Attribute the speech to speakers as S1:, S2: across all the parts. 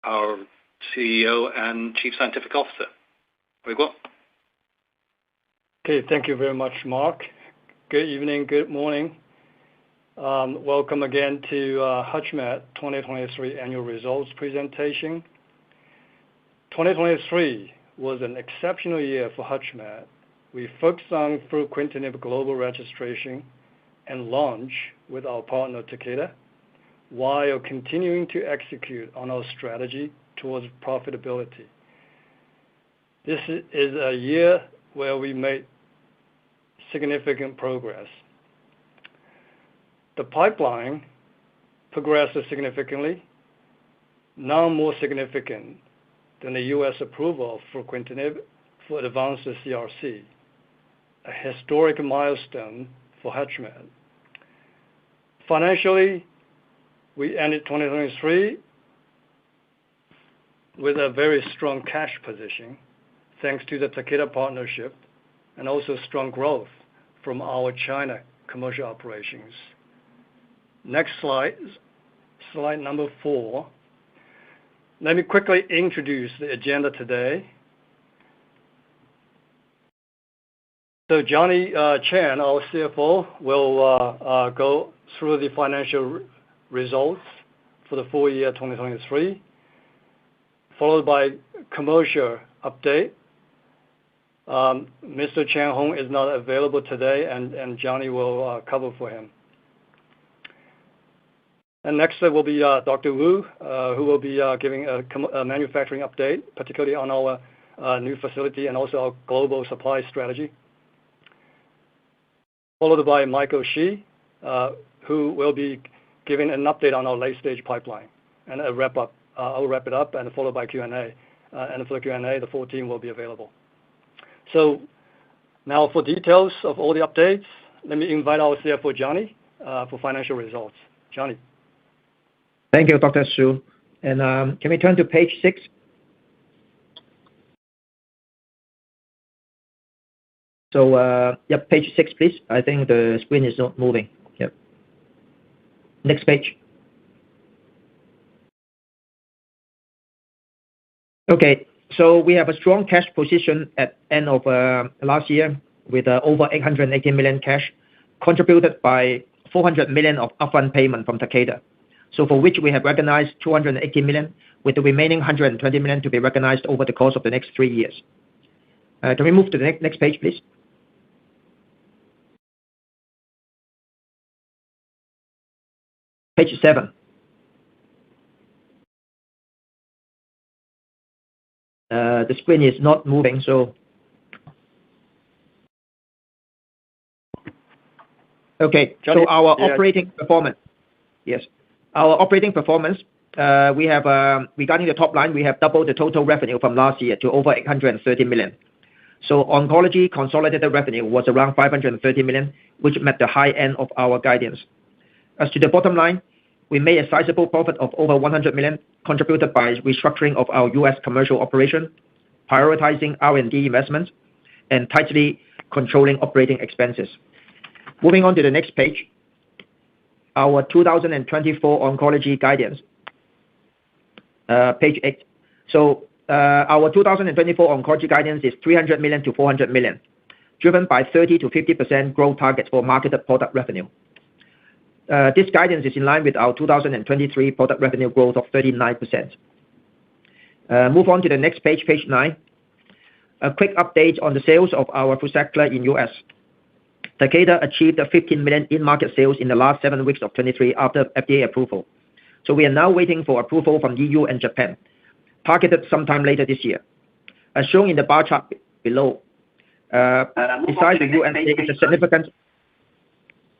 S1: our CEO and Chief Scientific Officer. Weiguo.
S2: Okay, thank you very much, Mark. Good evening, good morning. Welcome again to HutchMed 2023 annual results presentation. 2023 was an exceptional year for HutchMed. We focused on fruquintinib global registration and launch with our partner Takeda, while continuing to execute on our strategy towards profitability. This is a year where we made significant progress. The pipeline progressed significantly, now more significant than the U.S. approval of fruquintinib for advanced CRC, a historic milestone for HutchMed. Financially, we ended 2023 with a very strong cash position, thanks to the Takeda partnership and also strong growth from our China commercial operations. Next slide, slide number 4. Let me quickly introduce the agenda today. So Johnny Chan, our CFO, will go through the financial results for the full year 2023, followed by commercial update. Mr. Chan Hong is not available today, and Johnny will cover for him. And next will be Dr. Wu, who will be giving a manufacturing update, particularly on our new facility and also our global supply strategy. Followed by Michael Shi, who will be giving an update on our late-stage pipeline and a wrap-up. I'll wrap it up and followed by Q&A. And for the Q&A, the full team will be available. So now for details of all the updates, let me invite our CFO, Johnny, for financial results. Johnny.
S3: Thank you, Dr. Su. And can we turn to page 6? So, yep, page 6, please. I think the screen is not moving. Yep. Next page. Okay, so we have a strong cash position at end of last year with over 880 million cash, contributed by 400 million of upfront payment from Takeda. So for which we have recognized 280 million, with the remaining 120 million to be recognized over the course of the next 3 years. Can we move to the next page, please? Page 7. The screen is not moving, so... Okay, Johnny, so our operating performance. Yes. Our operating performance, we have, regarding the top line, we have doubled the total revenue from last year to over 830 million. So oncology consolidated revenue was around 530 million, which met the high end of our guidance. As to the bottom line, we made a sizable profit of over 100 million, contributed by restructuring of our U.S. commercial operation, prioritizing R&D investments, and tightly controlling operating expenses. Moving on to the next page. Our 2024 oncology guidance, page 8. So, our 2024 oncology guidance is 300 million to 400 million, driven by 30 to 50% growth targets for marketed product revenue. This guidance is in line with our 2023 product revenue growth of 39%. Move on to the next page, page 9. A quick update on the sales of our FRUZAQLA in U.S. Takeda achieved a 15 million in-market sales in the last 7 weeks of 2023 after FDA approval. So we are now waiting for approval from EU and Japan, targeted sometime later this year. As shown in the bar chart below, besides the U.S., it's a significant...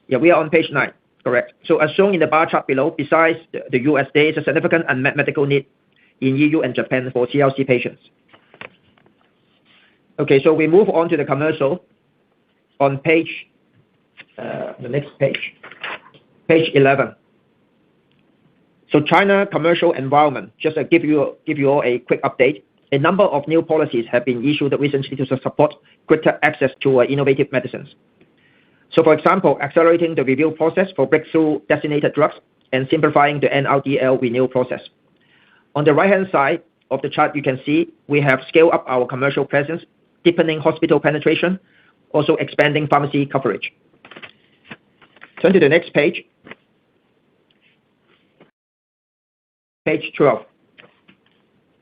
S3: Yeah, we are on page 9, correct. So as shown in the bar chart below, besides the U.S., there is a significant unmet medical need in EU and Japan for CRC patients. Okay, so we move on to the commercial on page, the next page, page 11. So China commercial environment, just to give you all a quick update. A number of new policies have been issued recently to support greater access to innovative medicines. So for example, accelerating the review process for breakthrough designated drugs and simplifying the NRDL renewal process. On the right-hand side of the chart, you can see we have scaled up our commercial presence, deepening hospital penetration, also expanding pharmacy coverage. Turn to the next page. Page 12.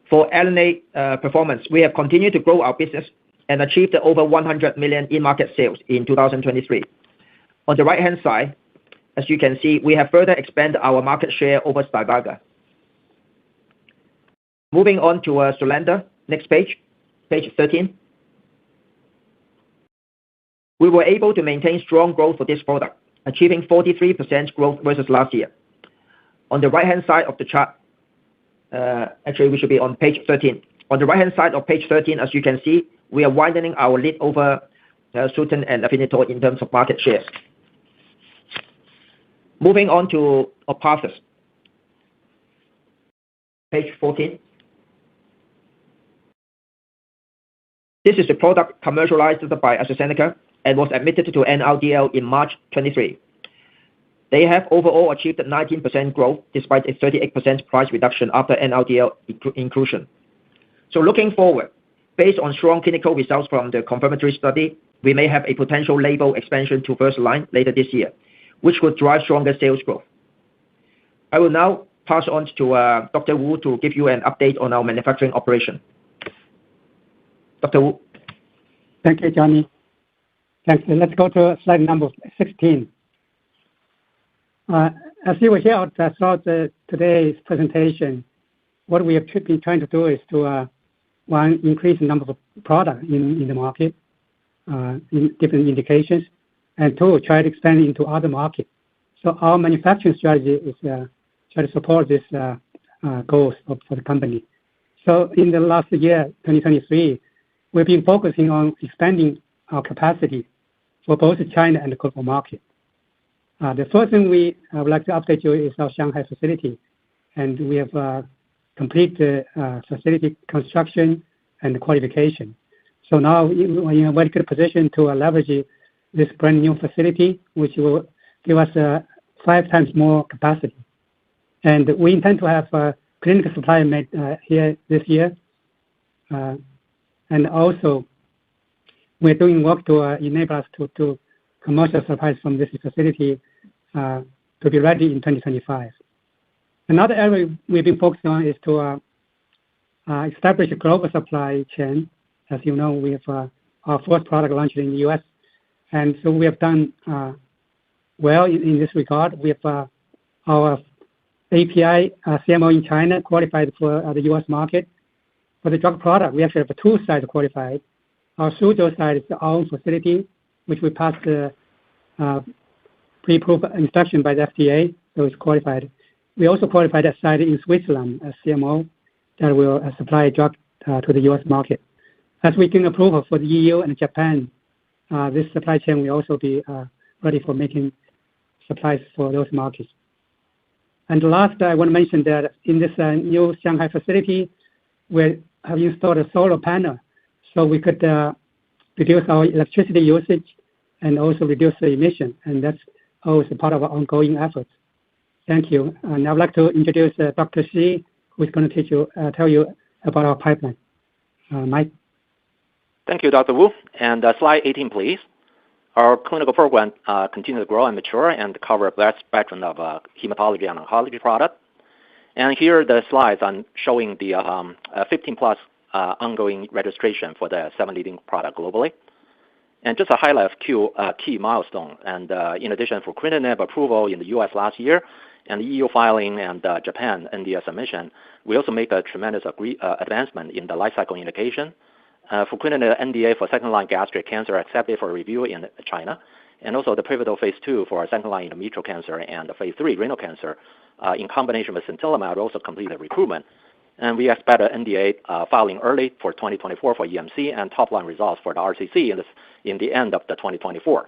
S3: For LNA performance, we have continued to grow our business and achieved over 100 million in-market sales in 2023. On the right-hand side, as you can see, we have further expanded our market share over Stivarga. Moving on to Sulanda. Next page, page 13. We were able to maintain strong growth for this product, achieving 43% growth versus last year. On the right-hand side of the chart, actually we should be on page 13. On the right-hand side of page 13, as you can see, we are widening our lead over Sutent and Afinitor in terms of market shares. Moving on to Orpathys. Page 14. This is the product commercialized by AstraZeneca and was admitted to NRDL in March 23. They have overall achieved 19% growth despite a 38% price reduction after NRDL inclusion. So looking forward, based on strong clinical results from the confirmatory study, we may have a potential label expansion to first line later this year, which would drive stronger sales growth. I will now pass on to Dr. Wu to give you an update on our manufacturing operation. Dr. Wu.
S4: Thank you, Johnny. Thanks. Let's go to slide number 16. As you will hear throughout today's presentation, what we have been trying to do is to one, increase the number of products in the market, in different indications, and two, try to expand into other markets. So our manufacturing strategy is try to support this goals for the company. So in the last year, 2023, we've been focusing on expanding our capacity for both China and the global market. The first thing I would like to update you is our Shanghai facility, and we have completed facility construction and qualification. So now we're in a very good position to leverage this brand new facility, which will give us 5 times more capacity. And we intend to have clinical supply made here this year. And also, we're doing work to enable us to commercial supplies from this facility to be ready in 2025. Another area we've been focusing on is to establish a global supply chain. As you know, we have our first product launched in the US, and so we have done well in this regard. We have our API CMO in China qualified for the US market. For the drug product, we actually have 2 sites qualified. Our Suzhou site is our own facility, which we passed the pre-approved inspection by the FDA, so it's qualified. We also qualified a site in Switzerland, a CMO, that will supply drug to the US market. As we gain approval for the EU and Japan, this supply chain will also be ready for making supplies for those markets. And last, I want to mention that in this new Shanghai facility, we have installed a solar panel, so we could reduce our electricity usage and also reduce the emission, and that's always a part of our ongoing efforts. Thank you. And I would like to introduce Dr. Shi, who is going to tell you about our pipeline. Mike.
S5: Thank you, Dr. Wu. And slide 18, please. Our clinical program continues to grow and mature and cover a broad spectrum of hematology and oncology products. And here are the slides on showing the 15-plus ongoing registration for the 7 leading products globally. And just a highlight of key milestones. And in addition, for fruquintinib approval in the U.S. last year, and the EU filing and Japan NDA submission, we also make a tremendous advancement in the life cycle indication. Fruquintinib NDA for second-line gastric cancer accepted for review in China, and also the pivotal phase 2 for second-line endometrial cancer and the phase 3 renal cancer in combination with sintilimab also completed recruitment. And we expect an NDA filing early for 2024 for EMC and top-line results for the RCC in the end of the 2024.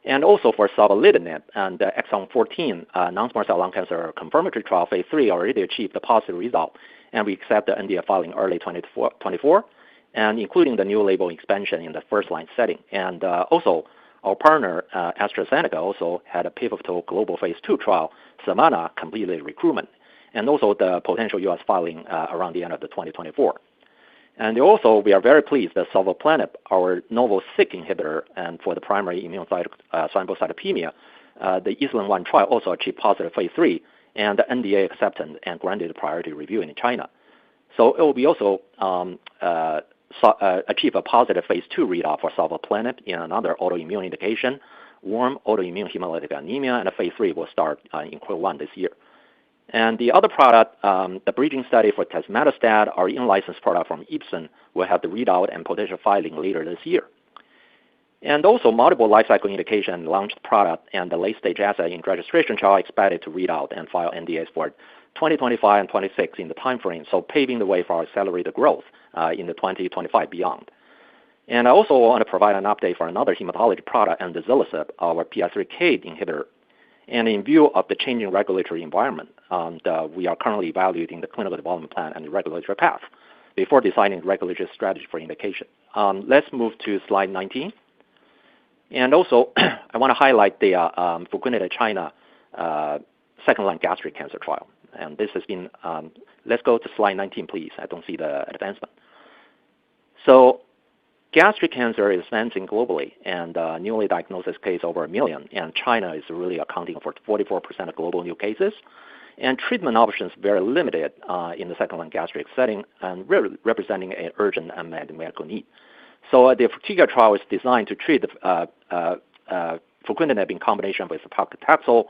S5: And also for savolitinib and the exon 14 non-small cell lung cancer confirmatory trial phase 3 already achieved the positive result, and we expect the NDA filing early 2024, and including the new label expansion in the first-line setting. And also, our partner AstraZeneca also had a pivotal global phase 2 trial, Savannah, completed recruitment. and also the potential U.S. filing around the end of the 2024. And also, we are very pleased that sovleplenib, our novel Syk inhibitor, and for the primary immune thrombocytopenia, the ESLIM-1 trial also achieved positive phase 3 and the NDA acceptance and granted priority review in China. So it will be also achieve a positive phase 2 readout for sovleplenib in another autoimmune indication, warm autoimmune hemolytic anemia, and a phase 3 will start in Q1 this year. And the other product, the bridging study for tazemetostat, our in-licensed product from Ipsen, will have the readout and potential filing later this year. And also multiple lifecycle indication launched product and the late-stage asset in registration trial expected to read out and file NDAs for 2025 and 26 in the time frame, so paving the way for accelerated growth in the 2025 beyond. And I also want to provide an update for another hematology product, and enzalutamide, our PI3K inhibitor. And in view of the changing regulatory environment, we are currently evaluating the clinical development plan and the regulatory path before deciding regulatory strategy for indication. Let's move to slide 19. And also, I want to highlight the fruquintinib China second-line gastric cancer trial. And this has been, let's go to slide 19, please. I don't see the advancement. So gastric cancer is advancing globally, and newly diagnosed case over 1 million, and China is really accounting for 44% of global new cases. And treatment options very limited in the second-line gastric setting, and really representing an urgent unmet medical need. So the FRUTIGA trial is designed to treat fruquintinib in combination with paclitaxel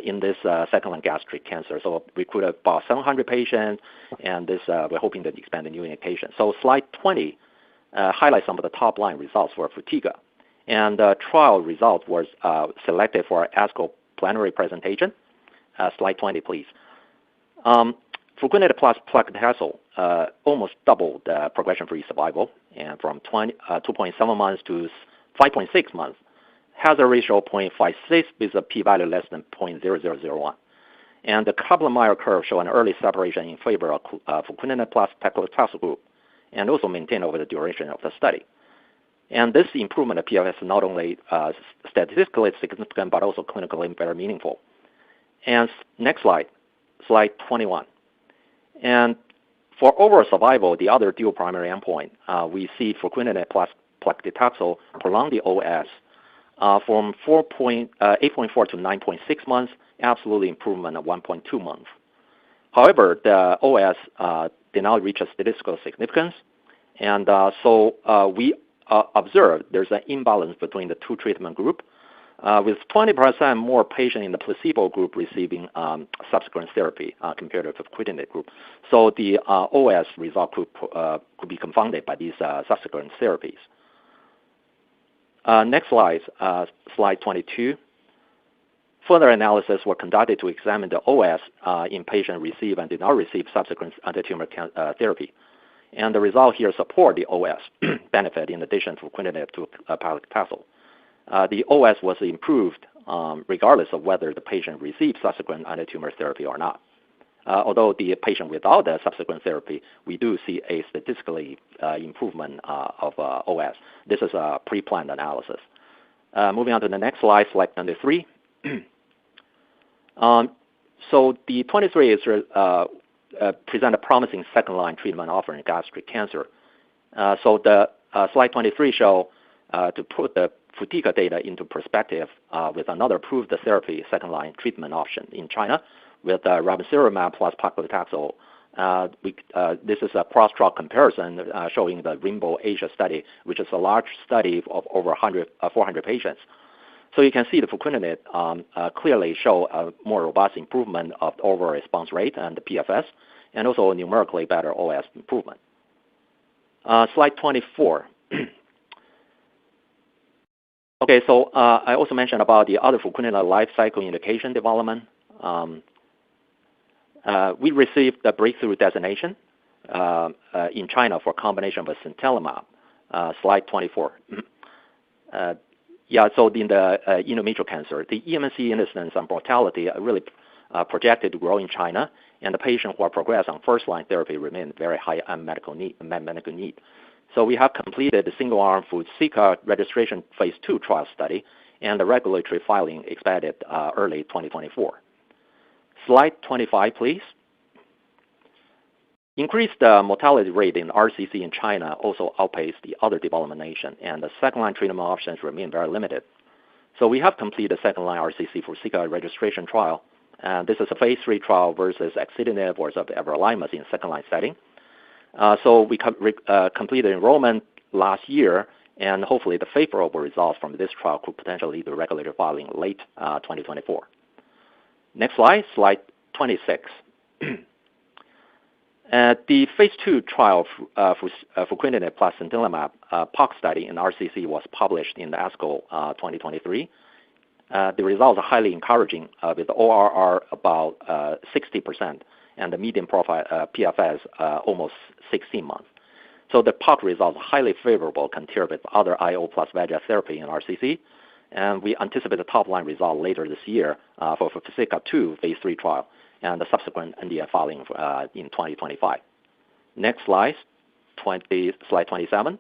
S5: in this second-line gastric cancer. So we recruit about 700 patients, and this we're hoping to expand the new indication. So slide 20 highlights some of the top-line results for FRUTIGA. And the trial result was selected for ASCO plenary presentation. Slide 20, please. Fruquintinib plus paclitaxel almost doubled the progression-free survival, and from 2.7 months to 5.6 months. Hazard ratio 0.56 with a p-value less than 0.0001. And the Kaplan-Meier curve show an early separation in favor of fruquintinib plus paclitaxel group, and also maintained over the duration of the study. And this improvement of PFS is not only statistically significant, but also clinically very meaningful. And next slide, slide 21. And for overall survival, the other dual primary endpoint, we see fruquintinib plus paclitaxel prolong the OS from 8.4 to 9.6 months, absolutely improvement of 1.2 months. However, the OS did not reach a statistical significance, and so we observed there's an imbalance between the two treatment group, with 20% more patients in the placebo group receiving subsequent therapy compared to the fruquintinib group. So the OS result could be confounded by these subsequent therapies. Next slide, slide 22. Further analysis were conducted to examine the OS in patients received and did not receive subsequent anti-tumor therapy. And the result here support the OS benefit in addition to fruquintinib to paclitaxel. The OS was improved regardless of whether the patient received subsequent anti-tumor therapy or not. Although the patient without the subsequent therapy, we do see a statistically improvement of OS. This is a pre-planned analysis. Moving on to the next slide, slide number 3. So the 23 is present a promising second-line treatment offering gastric cancer. So the slide 23 show to put the FRUTIGA data into perspective with another approved therapy second-line treatment option in China with ramucirumab plus paclitaxel. This is a cross-trial comparison showing the Rainbow Asia study, which is a large study of over 400 patients. So you can see the fruquintinib clearly show a more robust improvement of the overall response rate and the PFS, and also numerically better OS improvement. Slide 24. Okay, so I also mentioned about the other fruquintinib life cycle indication development. We received the breakthrough designation in China for combination with sintilimab. Slide 24. Yeah, so in the endometrial cancer, the EMC incidence and mortality are really projected to grow in China, and the patients who are progressed on first-line therapy remain very high medical need. So we have completed the single-arm FRUTIGA registration phase 2 trial study, and the regulatory filing expected early 2024. Slide 25, please. Increased mortality rate in RCC in China also outpaced the other development nation, and the second-line treatment options remain very limited. So we have completed second-line RCC for SICA registration trial. And this is a phase 3 trial versus axitinib or everolimus in second-line setting. So we completed enrollment last year, and hopefully the favorable results from this trial could potentially lead to regulatory filing late 2024. Next slide, slide 26. The phase 2 trial for fruquintinib plus sintilimab POC study in RCC was published in the ASCO 2023. The results are highly encouraging with ORR about 60% and the median PFS almost 16 months. So the POC results are highly favorable compared with other IO plus VEGF therapy in RCC, and we anticipate the top-line result later this year for SICA-2 phase 3 trial and the subsequent NDA filing in 2025. Next slide, slide 27.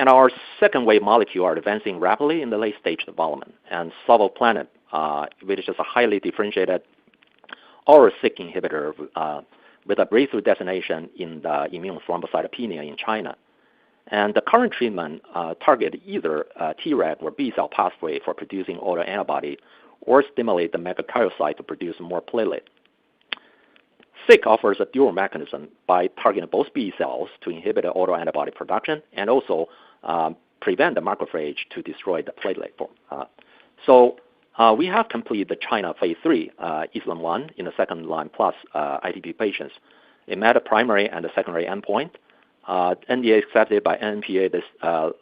S5: And our second wave molecule are advancing rapidly in the late stage development. And savolitinib, which is a highly differentiated oral Syk inhibitor with a breakthrough designation in the immune thrombocytopenia in China. And the current treatment target either Treg or B cell pathway for producing autoantibody or stimulate the megakaryocyte to produce more platelet. Syk offers a dual mechanism by targeting both B cells to inhibit the autoantibody production and also prevent the macrophage to destroy the platelet form. So we have completed the China phase 3 ISLAM-1 in the second-line plus ITP patients. It met a primary and a secondary endpoint. NDA accepted by NMPA this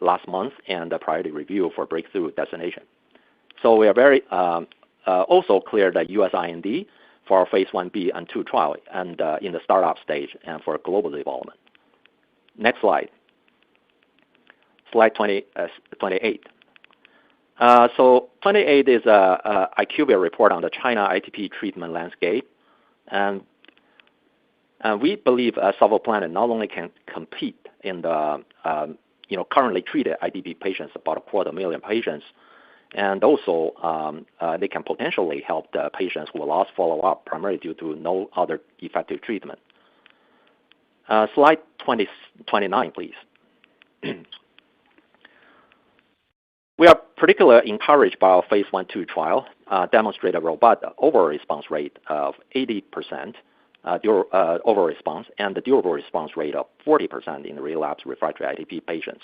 S5: last month and a priority review for breakthrough designation. So we are very also cleared the US IND for our phase 1B and 2 trial and in the startup stage and for global development. Next slide. Slide 28. So 28 is a IQVIA report on the China ITP treatment landscape. And we believe savolitinib not only can compete in the currently treated ITP patients, about 250,000 patients, and also they can potentially help the patients who lost follow-up primarily due to no other effective treatment. Slide 29, please. We are particularly encouraged by our phase 1/2 trial, demonstrate a robust overall response rate of 80% overall response, and the durable response rate of 40% in relapsed refractory ITP patients.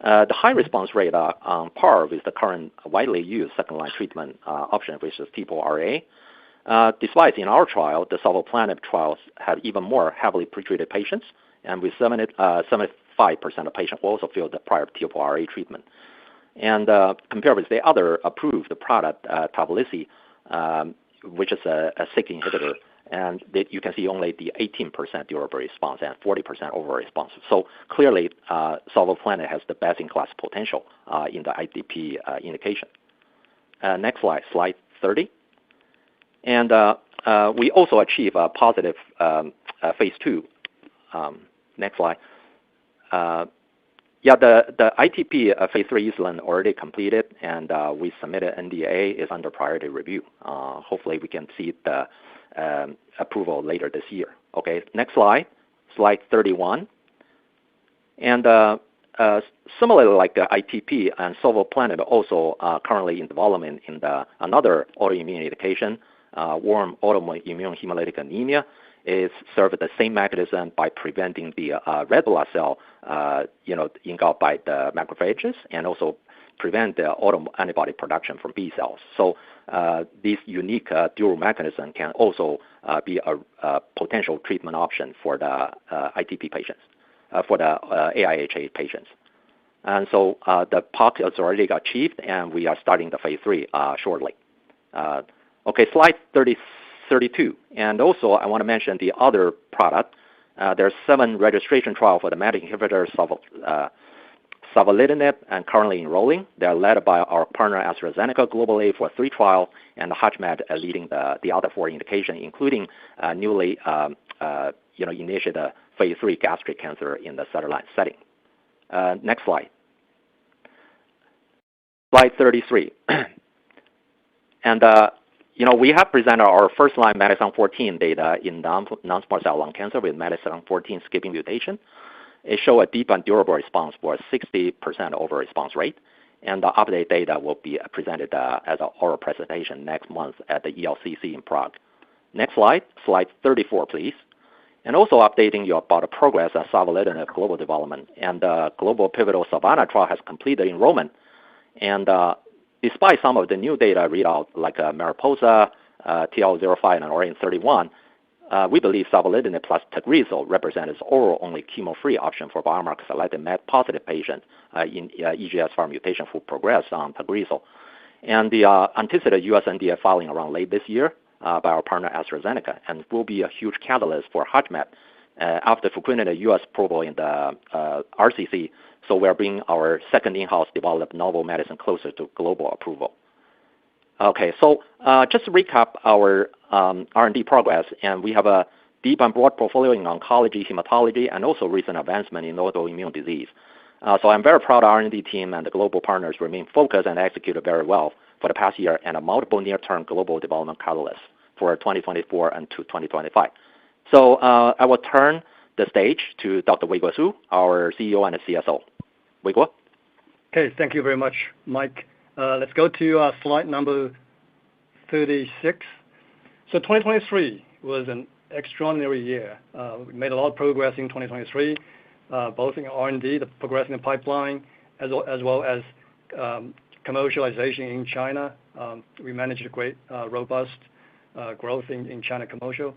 S5: The high response rate are on par with the current widely used second-line treatment option, which is TPO-RA. Despite in our trial, the savolitinib trials had even more heavily pretreated patients, and with 75% of patients who also failed the prior TPO-RA treatment. And compared with the other approved product, Tavalisse, which is a Syk inhibitor, and you can see only the 18% durable response and 40% overall response. So clearly, savolitinib has the best-in-class potential in the ITP indication. Next slide, slide 30. And we also achieve a positive phase 2. Next slide. The ITP phase 3 ISLAM already completed, and we submitted NDA is under priority review. Hopefully, we can see the approval later this year. Okay, next slide, slide 31. And similarly, like the ITP and savolitinib also currently in development in another autoimmune indication, warm autoimmune hemolytic anemia. Is serve the same mechanism by preventing the red blood cell, engulfed by the macrophages, and also prevent the autoantibody production from B cells. So this unique dual mechanism can also be a potential treatment option for the ITP patients, for the AIHA patients. And so the POC is already achieved, and we are starting the phase 3 shortly. Okay, slide 32. And also, I want to mention the other product. There's 7 registration trials for the MET inhibitor savolitinib and currently enrolling. They are led by our partner AstraZeneca globally for 3 trials, and HutchMed leading the other 4 indications, including newly initiated phase 3 gastric cancer in the third-line setting. Next slide. Slide 33. And we have presented our first-line METex14 data in non-small cell lung cancer with METex14 skipping mutation. It showed a deep and durable response for a 60% overall response rate. And the update data will be presented as an oral presentation next month at the ELCC in Prague. Next slide, slide 34, please. And also updating you about the progress of savolitinib global development. And the global pivotal Savannah trial has completed enrollment. And despite some of the new data readout like Mariposa, TL05, and Orion-31, we believe savolitinib plus Tagrisso represents oral-only chemo-free option for biomarker-selected MET-positive patients in EGFR mutation who progress on Tagrisso. And the anticipated US NDA filing around late this year by our partner AstraZeneca, and will be a huge catalyst for HutchMed after fruquintinib US approval in the RCC. So we are bringing our second in-house developed novel medicine closer to global approval. Okay, so just to recap our R&D progress, and we have a deep and broad portfolio in oncology, hematology, and also recent advancement in autoimmune disease. So I'm very proud our R&D team and the global partners remain focused and executed very well for the past year, and a multiple near-term global development catalysts for 2024 and to 2025. So I will turn the stage to Dr. Weiguo Su, our CEO and CSO. Weiguo?
S2: Okay, thank you very much, Mike. Let's go to slide number 36. So 2023 was an extraordinary year. We made a lot of progress in 2023, both in R&D, the progressing the pipeline, as well as commercialization in China. We managed a great, robust growth in China commercial.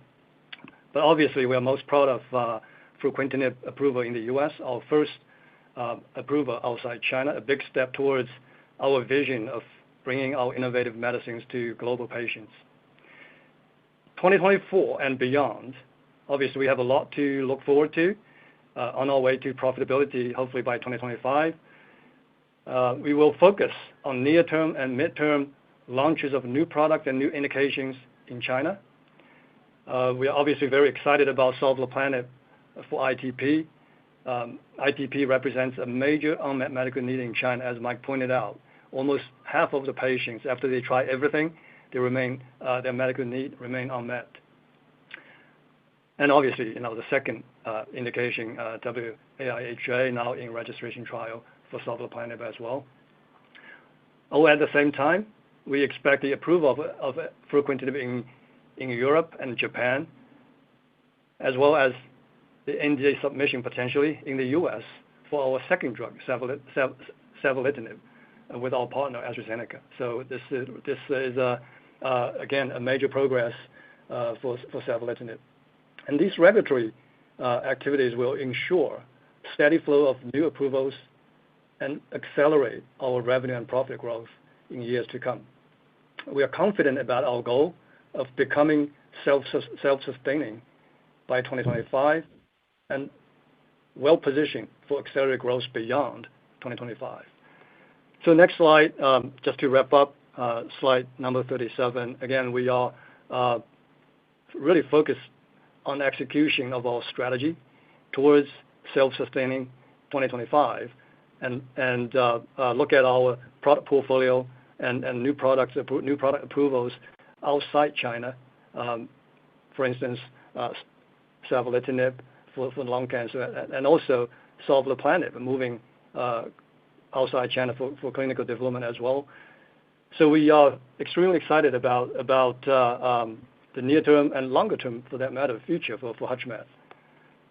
S2: But obviously, we are most proud of fruquintinib approval in the U.S., our first approval outside China, a big step towards our vision of bringing our innovative medicines to global patients. 2024 and beyond, obviously, we have a lot to look forward to on our way to profitability, hopefully by 2025. We will focus on near-term and mid-term launches of new products and new indications in China. We are obviously very excited about savolitinib for ITP. ITP represents a major unmet medical need in China, as Mike pointed out. Almost half of the patients, after they try everything, their medical need remain unmet. And obviously, the second indication, WAIHA, now in registration trial for savolitinib as well. At the same time, we expect the approval of fruquintinib in Europe and Japan, as well as the NDA submission potentially in the U.S. for our second drug, savolitinib, with our partner AstraZeneca. So this is again a major progress for savolitinib. And these regulatory activities will ensure steady flow of new approvals and accelerate our revenue and profit growth in years to come. We are confident about our goal of becoming self-sustaining by 2025 and well-positioned for accelerated growth beyond 2025. So next slide, just to wrap up, slide number 37. Again, we are really focused on execution of our strategy towards self-sustaining 2025 and look at our product portfolio and new product approvals outside China. For instance, savolitinib for lung cancer, and also savolitinib moving outside China for clinical development as well. So we are extremely excited about the near term and longer term, for that matter, future for HutchMed.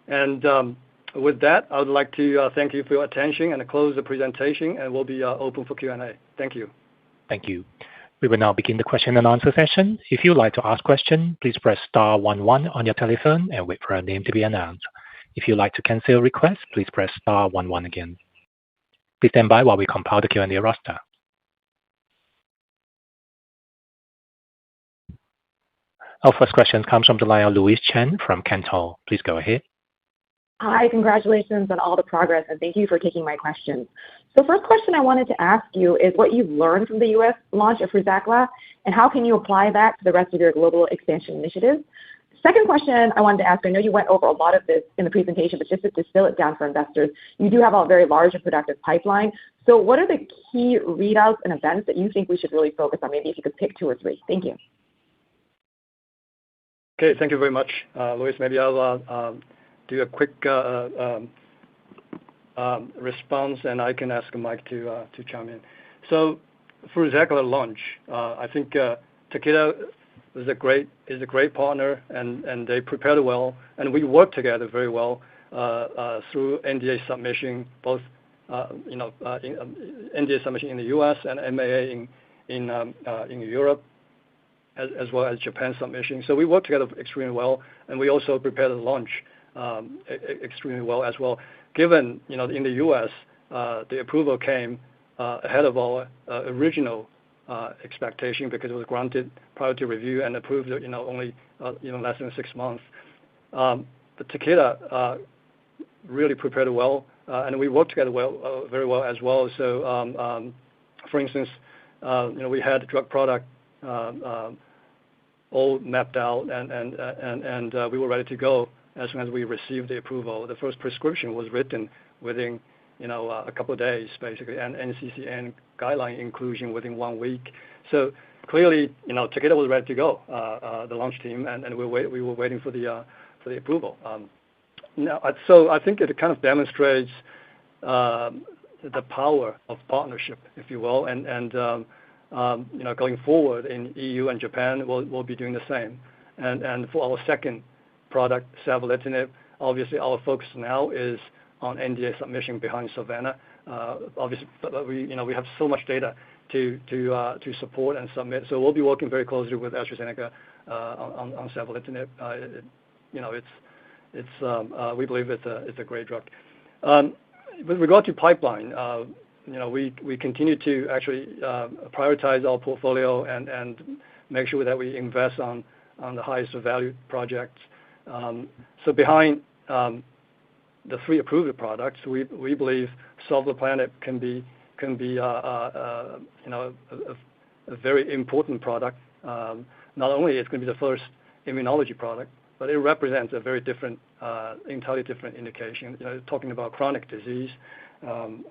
S2: And with that, I would like to thank you for your attention and close the presentation, and we'll be open for Q&A. Thank you.
S6: Thank you. We will now begin the question and answer session. If you'd like to ask a question, please press star 11 on your telephone and wait for a name to be announced. If you'd like to cancel a request, please press star 11 again. Please stand by while we compile the Q&A roster. Our first question comes from the line of Louise Chen from Cantor. Please go ahead.
S7: Hi, congratulations on all the progress, and thank you for taking my questions. So first question I wanted to ask you is what you've learned from the U.S. launch of FRUZAQLA, and how can you apply that to the rest of your global expansion initiatives? Second question I wanted to ask, I know you went over a lot of this in the presentation, but just to distill it down for investors, you do have a very large and productive pipeline. So what are the key readouts and events that you think we should really focus on? Maybe if you could pick 2 or 3. Thank you.
S2: Okay, thank you very much, Louis. Maybe I'll do a quick response, and I can ask Mike to chime in. So for FRUZAQLA launch, I think Takeda is a great partner, and they prepared well, and we worked together very well through NDA submission, both NDA submission in the U.S. and MAA in Europe, as well as Japan submission. So we worked together extremely well, and we also prepared the launch extremely well as well. Given in the U.S. The approval came ahead of our original expectation because it was granted priority review and approved only less than 6 months. But Takeda really prepared well, and we worked together very well as well. So for instance, we had drug product all mapped out, and we were ready to go as soon as we received the approval. The first prescription was written within a couple of days, basically, and NCCN guideline inclusion within 1 week. So clearly, Takeda was ready to go, the launch team, and we were waiting for the approval. So I think it kind of demonstrates the power of partnership, if you will, and going forward in EU and Japan, we'll be doing the same. And for our second product, savolitinib, obviously our focus now is on NDA submission behind SAVANNAH. Obviously, but we have so much data to support and submit. So we'll be working very closely with AstraZeneca on savolitinib. We believe it's a great drug. With regard to pipeline, we continue to actually prioritize our portfolio and make sure that we invest on the highest value projects. So behind the 3 approved products, we believe sovleplenib can be a very important product. Not only it's going to be the first immunology product, but it represents a very different, entirely different indication. Talking about chronic disease and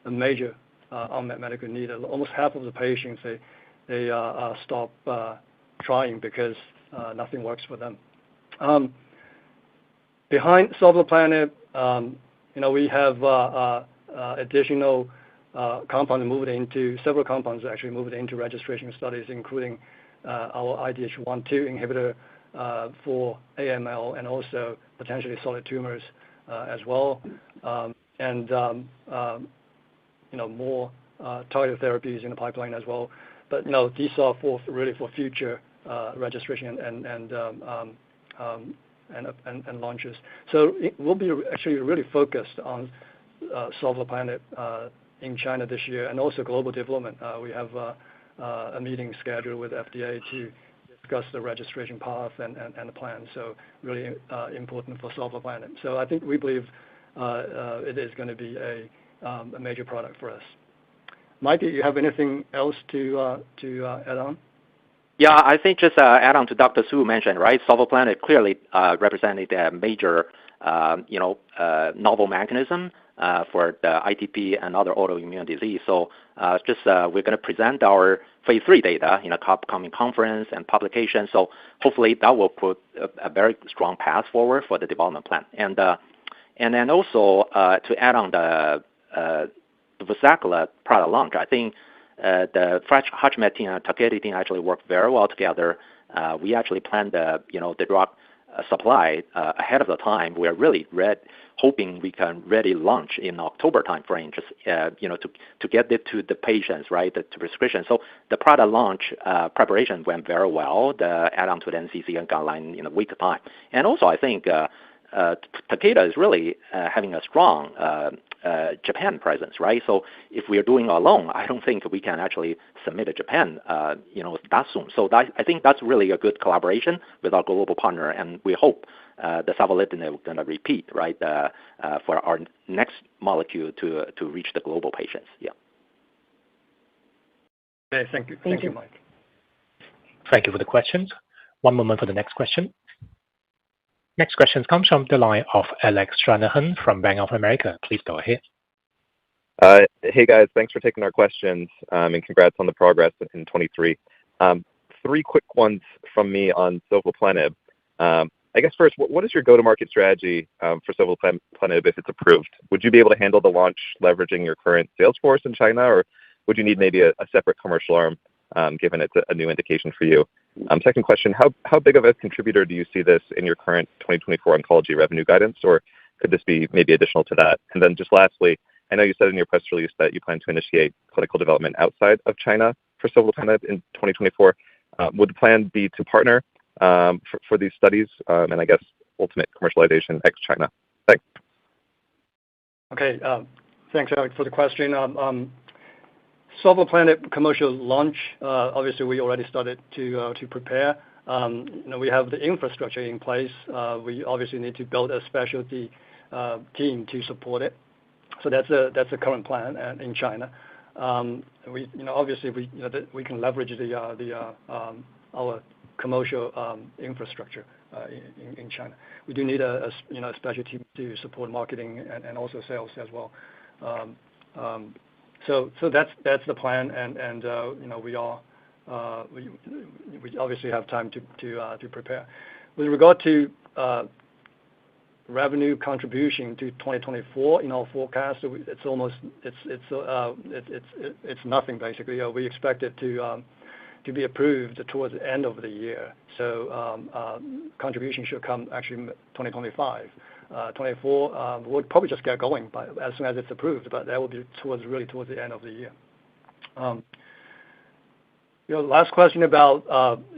S2: a major unmet medical need. Almost half of the patients they stop trying because nothing works for them. Behind sovleplenib, we have additional several compounds actually moved into registration studies, including our IDH1/2 inhibitor for AML and also potentially solid tumors as well, and more targeted therapies in the pipeline as well. But these are really for future registration and launches. So we'll be actually really focused on sovleplenib in China this year, and also global development. We have a meeting scheduled with FDA to discuss the registration path and the plan. So really important for sovleplenib. So I think we believe it is going to be a major product for us. Mike, do you have anything else to add on?
S5: Yeah, I think just add on to Dr. Su mentioned, right? Sovleplenib clearly represented a major, novel mechanism for the ITP and other autoimmune disease. So we're going to present our phase 3 data in a upcoming conference and publication. So hopefully that will put a very strong path forward for the development plan. And then also to add on the FRUZAQLA product launch, I think the HutchMed team and Takeda team actually worked very well together. We actually planned the drug supply ahead of the time. We are really hoping we can ready launch in October timeframe, just to get it to the patients, right, to prescription. So the product launch preparation went very well. The add-on to the NCCN guideline in a week of time, and also I think Takeda is really having a strong Japan presence, right? So if we are doing it alone, I don't think we can actually submit to Japan, that soon. So I think that's really a good collaboration with our global partner, and we hope the savolitinib is going to repeat, right, for our next molecule to reach the global patients. Yeah.
S2: Okay, thank you. Thank you, Mike.
S6: Thank you for the questions. One moment for the next question. Next question comes from the line of Alex Stranahan from Bank of America. Please go ahead.
S8: Hey guys, thanks for taking our questions and congrats on the progress in 23. three quick ones from me on sovleplenib. I guess first, what is your go-to-market strategy for sovleplenib if it's approved? Would you be able to handle the launch leveraging your current sales force in China, or would you need maybe a separate commercial arm, given it's a new indication for you? Second question, how big of a contributor do you see this in your current 2024 oncology revenue guidance, or could this be maybe additional to that? And then just lastly, I know you said in your press release that you plan to initiate clinical development outside of China for sovleplenib in 2024. Would the plan be to partner for these studies and I guess ultimate commercialization ex-China? Thanks.
S2: Okay. Thanks, Alex, for the question. Sovleplenib commercial launch, obviously we already started to prepare. We have the infrastructure in place. We obviously need to build a specialty team to support it. So that's the current plan in China. Obviously we can leverage our commercial infrastructure in China. We do need a special team to support marketing and also sales as well. So that's the plan, and we obviously have time to prepare. With regard to revenue contribution to 2024 in our forecast, it's nothing basically. We expect it to be approved towards the end of the year. So contribution should come actually 2025. 24 we'll probably just get going as soon as it's approved, but that will be towards the end of the year. Last question about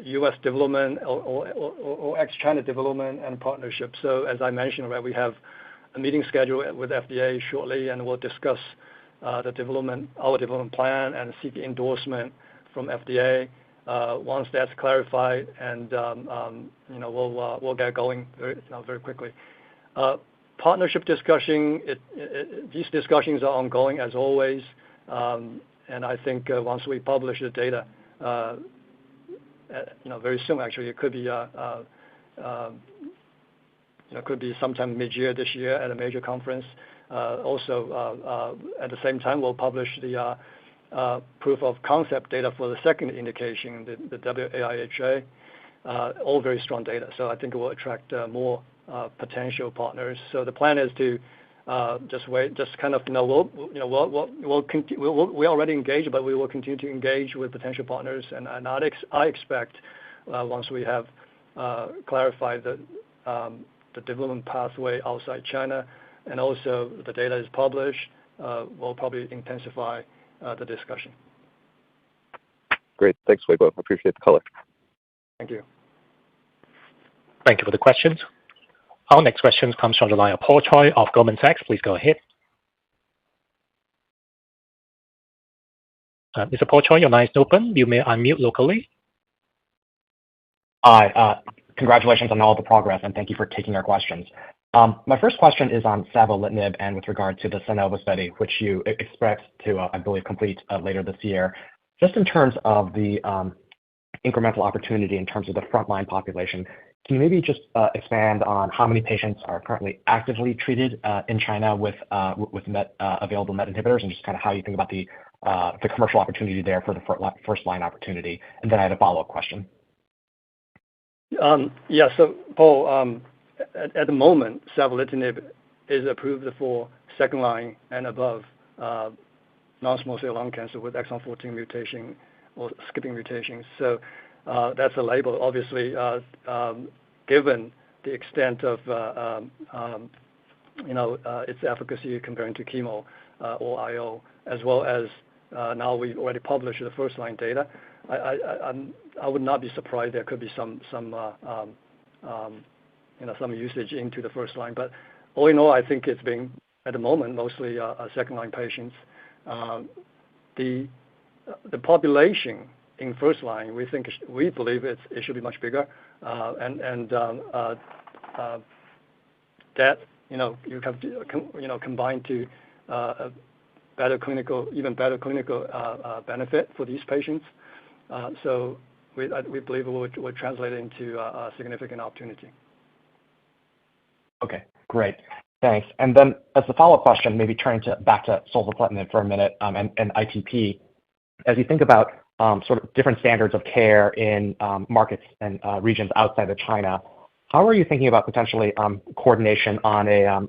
S2: U.S. development or ex-China development and partnership. So as I mentioned, right, we have a meeting scheduled with FDA shortly, and we'll discuss our development plan and seek endorsement from FDA. Once that's clarified, and we'll get going very quickly. Partnership discussion, these discussions are ongoing as always, and I think once we publish the data, very soon actually, it could be sometime mid-year this year at a major conference. Also, at the same time, we'll publish the proof of concept data for the second indication, the WAIHA, all very strong data. So I think it will attract more potential partners. So the plan is to just kind of we're already engaged, but we will continue to engage with potential partners, and I expect once we have clarified the development pathway outside China, and also the data is published, we'll probably intensify the discussion.
S8: Great. Thanks, Weibo. Appreciate the color.
S2: Thank you.
S6: Thank you for the questions. Our next question comes from the line of Paul Choi of Goldman Sachs. Please go ahead. Mr. Paul Choi, your line is open. You may unmute locally.
S9: Hi. Congratulations on all the progress, and thank you for taking our questions. My first question is on savolitinib and with regard to the SANOVO study, which you expect to, I believe, complete later this year. Just in terms of the incremental opportunity in terms of the frontline population, can you maybe just expand on how many patients are currently actively treated in China with available MET inhibitors, and just kind of how you think about the commercial opportunity there for the first line opportunity? And then I had a follow-up question.
S2: Yeah. So, Paul, at the moment, savolitinib is approved for second line and above non-small cell lung cancer with exon 14 mutation or skipping mutations. So that's a label, obviously, given the extent of its efficacy comparing to chemo or IO, as well as now we've already published the first line data. I would not be surprised there could be some usage into the first line, but all in all, I think it's been at the moment mostly second line patients. The population in first line, we believe it should be much bigger, and that you have to combine to even better clinical benefit for these patients. So we believe it would translate into a significant opportunity.
S9: Okay, great. Thanks. And then as a follow-up question, maybe turning back to sovleplenib for a minute, and ITP. As you think about sort of different standards of care in markets and regions outside of China. How are you thinking about potentially coordination on a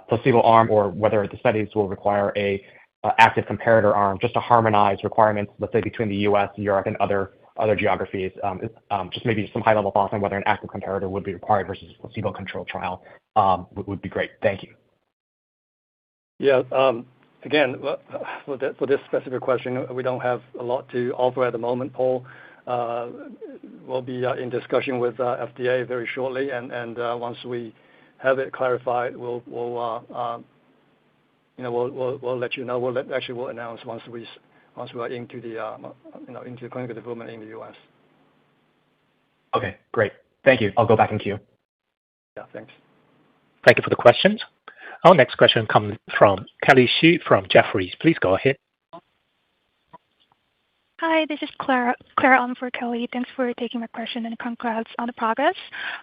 S9: placebo arm, or whether the studies will require a active comparator arm, just to harmonize requirements, let's say, between the U.S., Europe, and other geographies? Just maybe some high-level thoughts on whether an active comparator would be required versus a placebo-controlled trial would be great. Thank you.
S2: Yeah. Again, for this specific question, we don't have a lot to offer at the moment, Paul. We'll be in discussion with FDA very shortly, and once we have it clarified, we'll let you know. We'll announce once we are into the into clinical development in the U.S.
S9: Okay, great. Thank you. I'll go back in queue.
S2: Yeah, thanks.
S6: Thank you for the questions. Our next question comes from Kelly Shi from Jefferies. Please go ahead.
S10: Hi, this is Clara on for Kelly. Thanks for taking my question and congrats on the progress.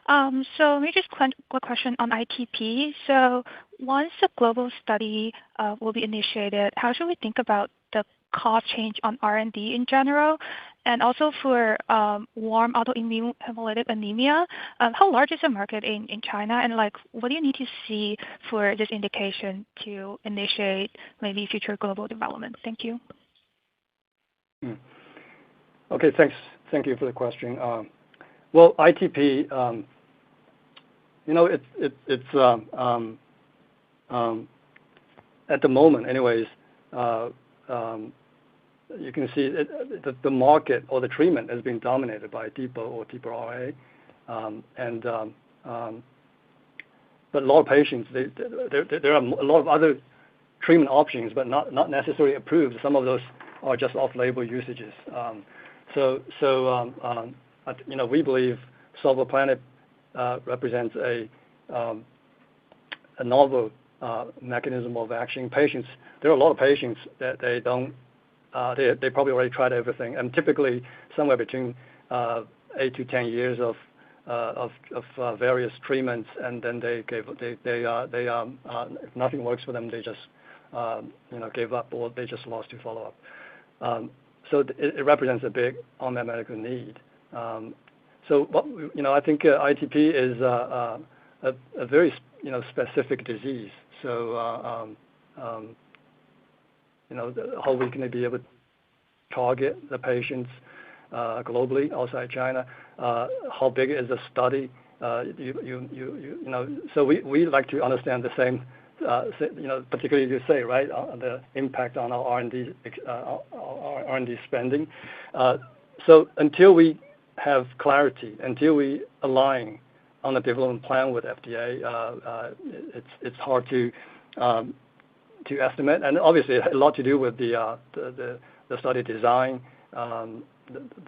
S10: So maybe just a question on ITP. So once a global study will be initiated, how should we think about the cost change on R&D in general? And also for warm autoimmune hemolytic anemia, how large is the market in China? And what do you need to see for this indication to initiate maybe future global development? Thank you.
S2: Okay, thanks. Thank you for the question. Well, ITP, it's at the moment, anyways. You can see the market or the treatment has been dominated by depot or TPO-RA, but a lot of patients, there are a lot of other treatment options, but not necessarily approved. Some of those are just off-label usages. We believe sovleplenib represents a novel mechanism of action. There are a lot of patients that they probably already tried everything, and typically somewhere between 8 to 10 years of various treatments, and then if nothing works for them, they just gave up, or they just lost to follow up. So it represents a big unmet medical need. I think ITP is a very specific disease. So how we can be able to target the patients globally outside China? How big is the study? So we like to understand the same. Particularly you say, right, the impact on our R&D spending. So until we have clarity, until we align on the development plan with FDA, it's hard to estimate, and obviously a lot to do with the study design, the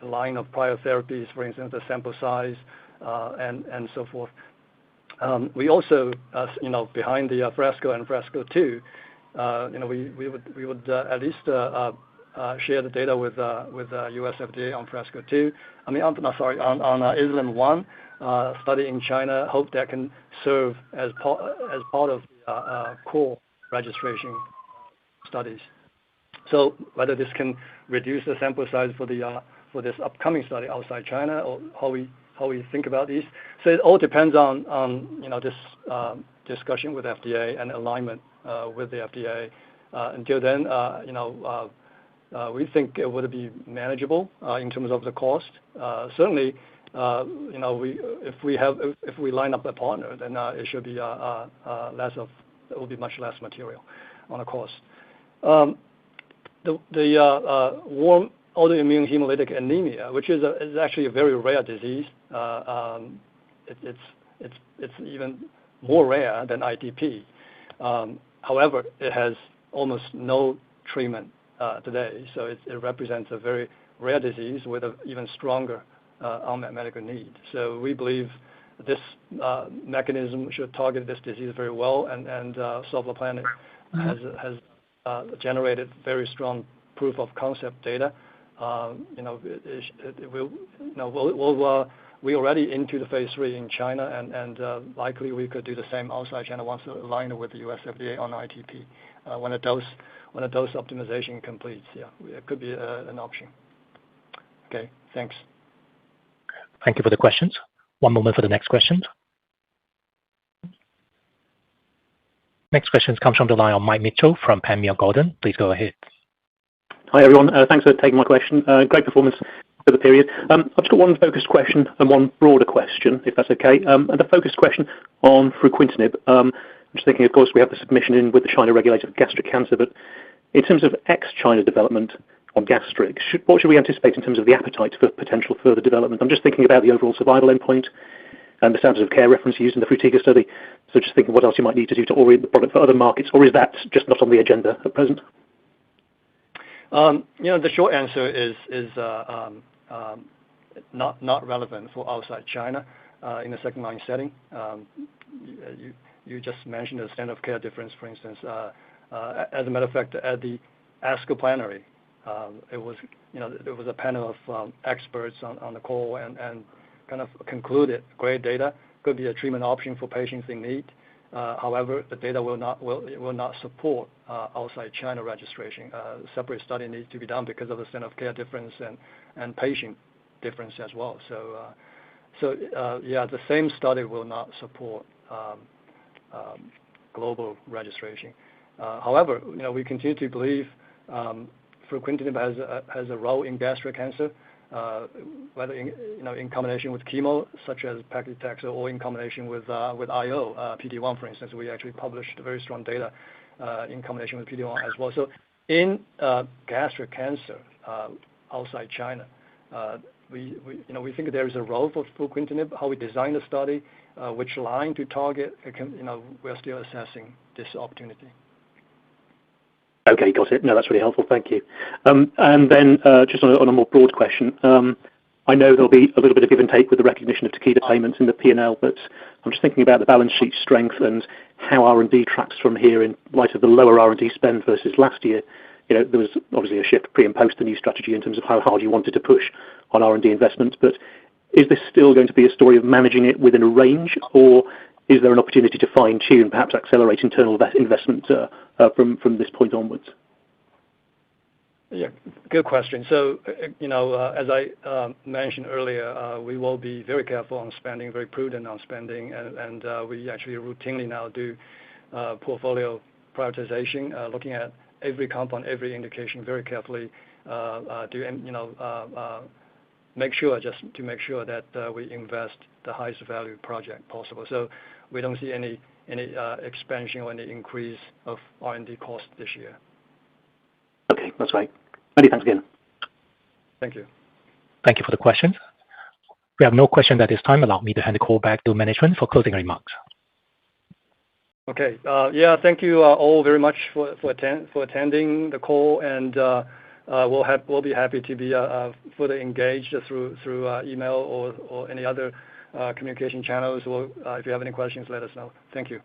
S2: line of prior therapies, for instance, the sample size, and so forth. We also, behind the FRESCO and FRESCO-2, we would at least share the data with U.S. FDA on FRESCO-2. I mean, on ISLAND-1 study in China. Hope that can serve as part of core registration studies. So whether this can reduce the sample size for this upcoming study outside China, or how we think about these. So it all depends on this discussion with FDA and alignment with the FDA. Until then, we think it would be manageable in terms of the cost. Certainly, if we line up a partner, then it should be it will be much less material on the cost. The warm autoimmune hemolytic anemia, which is actually a very rare disease. It's even more rare than ITP. However, it has almost no treatment today, so it represents a very rare disease with an even stronger unmet medical need. So we believe this mechanism should target this disease very well, and sovleplenib has generated very strong proof of concept data. We're already into the phase 3 in China, and likely we could do the same outside China once aligned with the U.S. FDA on ITP. When a dose optimization completes, yeah, it could be an option. Okay, thanks.
S6: Thank you for the questions. One moment for the next question. Next question comes from the line of Mike Mitchell from Panmure Gordon. Please go ahead.
S11: Hi, everyone. Thanks for taking my question. Great performance for the period. I've just got one focused question and one broader question, if that's okay. And the focused question on fruquintinib. I'm just thinking, of course, we have the submission in with the China regulator for gastric cancer, but in terms of ex-China development on gastric, what should we anticipate in terms of the appetite for potential further development? I'm just thinking about the overall survival endpoint and the standards of care reference used in the Frutiga study. So just thinking what else you might need to do to orient the product for other markets, or is that just not on the agenda at present?
S2: The short answer is not relevant for outside China in the second line setting. You just mentioned the standard of care difference, for instance. As a matter of fact, at the ASCO plenary, it was a panel of experts on the call and kind of concluded great data could be a treatment option for patients in need. However, the data will not support outside China registration. Separate study needs to be done because of the standard of care difference and patient difference as well. So the same study will not support global registration. However, we continue to believe fruquintinib has a role in gastric cancer, whether in combination with chemo, such as paclitaxel, or in combination with IO, PD-1, for instance. We actually published very strong data in combination with PD-1 as well. So in gastric cancer outside China, we think there is a role for fruquintinib. How we design the study, which line to target, we're still assessing this opportunity.
S11: Okay, got it. No, that's really helpful. Thank you. And then just on a more broad question, I know there'll be a little bit of give and take with the recognition of Takeda payments in the P&L, but I'm just thinking about the balance sheet strength and how R&D tracks from here in light of the lower R&D spend versus last year. There was obviously a shift pre and post the new strategy in terms of how hard you wanted to push on R&D investments, but is this still going to be a story of managing it within a range, or is there an opportunity to fine-tune, perhaps accelerate internal investment from this point onwards?
S2: Yeah, good question. So, as I mentioned earlier, we will be very careful on spending, very prudent on spending, and we actually routinely now do portfolio prioritization, looking at every compound, every indication very carefully, make sure that we invest the highest value project possible. So we don't see any expansion or any increase of R&D cost this year.
S11: Okay, that's right. Many thanks again.
S2: Thank you.
S6: Thank you for the questions. We have no question at this time. Allow me to hand the call back to management for closing remarks.
S2: Okay. Thank you all very much for attending the call, and we'll be happy to be further engaged through email or any other communication channels. Or if you have any questions, let us know. Thank you.